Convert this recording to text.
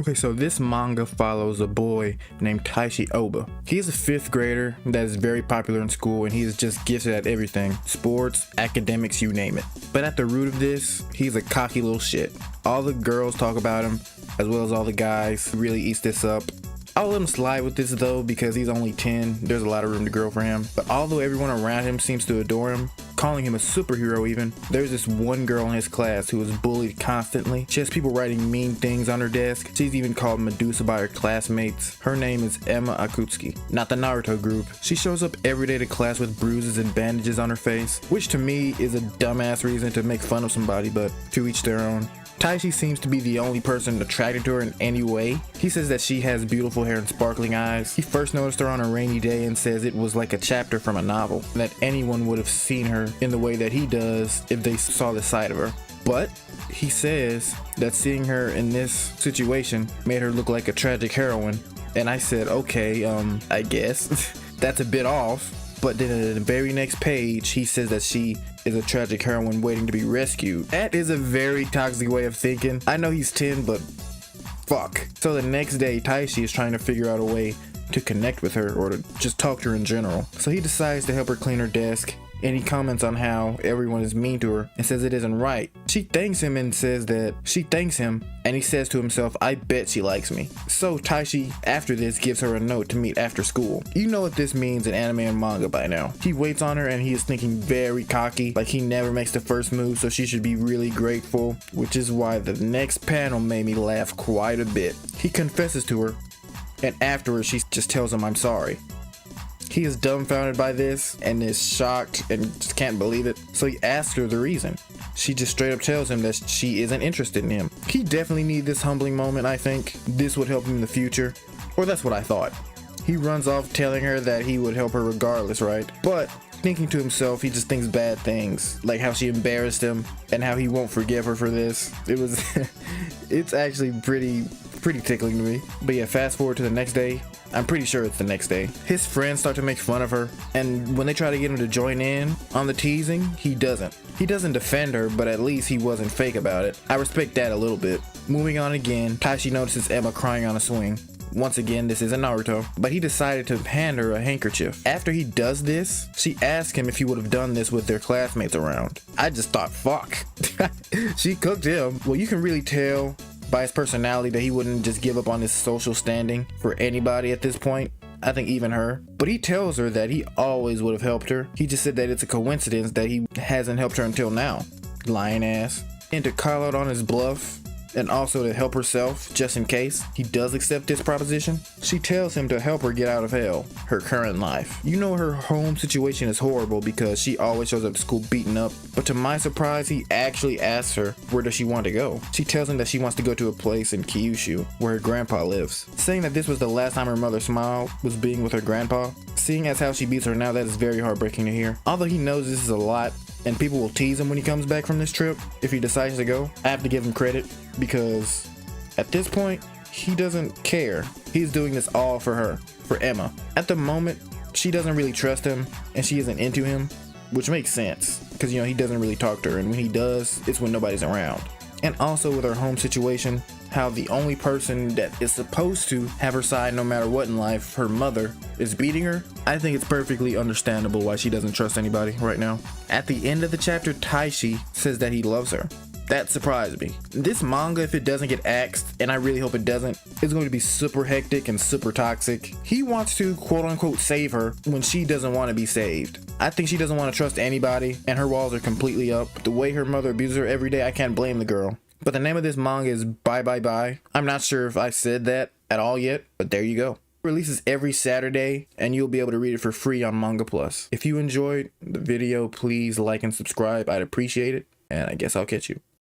Okay, so this manga follows a boy named Taishi Oba. He is a 5th grader that is very popular in school, and he is just gifted at everything. Sports, academics, you name it. But at the root of this, he's a cocky little shit. All the girls talk about him, as well as all the guys. He really eats this up. I'll let him slide with this though, because he's only 10. There's a lot of room to grow for him. But although everyone around him seems to adore him, calling him a superhero even, there's this one girl in his class who is bullied constantly. She has people writing mean things on her desk. She's even called Medusa by her classmates. Her name is Emma Akutsuki, not the Naruto group. She shows up every day to class with bruises and bandages on her face, which to me is a dumbass reason to make fun of somebody, but to each their own. Taishi seems to be the only person attracted to her in any way. He says that she has beautiful hair and sparkling eyes. He first noticed her on a rainy day and says it was like a chapter from a novel, that anyone would have seen her in the way that he does if they saw the side of her. But he says that seeing her in this situation made her look like a tragic heroine. And I said, okay, I guess. That's a bit off. But then in the very next page, he says that she is a tragic heroine waiting to be rescued. That is a very toxic way of thinking. I know he's 10, but fuck. So the next day, Taishi is trying to figure out a way to connect with her or to just talk to her in general. So he decides to help her clean her desk, and he comments on how everyone is mean to her and says it isn't right. She thanks him and says that she thanks him, and he says to himself, I bet she likes me. So Taishi, after this, gives her a note to meet after school. You know what this means in anime and manga by now. He waits on her and he is thinking very cocky, like he never makes the first move, so she should be really grateful, which is why the next panel made me laugh quite a bit. He confesses to her, and afterwards she just tells him, I'm sorry. He is dumbfounded by this and is shocked and just can't believe it. So he asks her the reason. She just straight up tells him that she isn't interested in him. He definitely needs this humbling moment, I think. This would help him in the future. Or that's what I thought. He runs off telling her that he would help her regardless, right? But thinking to himself, he just thinks bad things. Like how she embarrassed him and how he won't forgive her for this. It's actually pretty tickling to me. But yeah, fast forward to the next day. I'm pretty sure it's the next day. His friends start to make fun of her, and when they try to get him to join in on the teasing, he doesn't. He doesn't defend her, but at least he wasn't fake about it. I respect that a little bit. Moving on again, Taishi notices Emma crying on a swing. Once again, this isn't Naruto, but he decided to hand her a handkerchief. After he does this, she asks him if he would have done this with their classmates around. I just thought, fuck. She cooked him. Well, you can really tell by his personality that he wouldn't just give up on his social standing for anybody at this point. I think even her. But he tells her that he always would have helped her. He just said that it's a coincidence that he hasn't helped her until now. Lying ass. And to call out on his bluff, and also to help herself just in case he does accept this proposition, she tells him to help her get out of hell, her current life. You know her home situation is horrible because she always shows up to school beaten up, but to my surprise he actually asks her where does she want to go. She tells him that she wants to go to a place in Kyushu where her grandpa lives, saying that this was the last time her mother smiled was being with her grandpa. Seeing as how she beats her now, that is very heartbreaking to hear. Although he knows this is a lot and people will tease him when he comes back from this trip if he decides to go, I have to give him credit because at this point he doesn't care. He's doing this all for her, for Emma. At the moment she doesn't really trust him and she isn't into him, which makes sense because he doesn't really talk to her, and when he does, it's when nobody's around. And also with her home situation, how the only person that is supposed to have her side no matter what in life, her mother, is beating her. I think it's perfectly understandable why she doesn't trust anybody right now. At the end of the chapter, Taishi says that he loves her. That surprised me. This manga, if it doesn't get axed, and I really hope it doesn't, is going to be super hectic and super toxic. He wants to quote unquote save her when she doesn't want to be saved. I think she doesn't want to trust anybody and her walls are completely up. The way her mother abuses her every day, I can't blame the girl. But the name of this manga is Byebyebye. I'm not sure if I said that at all yet, but there you go. It releases every Saturday and you'll be able to read it for free on Manga Plus. If you enjoyed the video, please like and subscribe. I'd appreciate it, and I guess I'll catch you.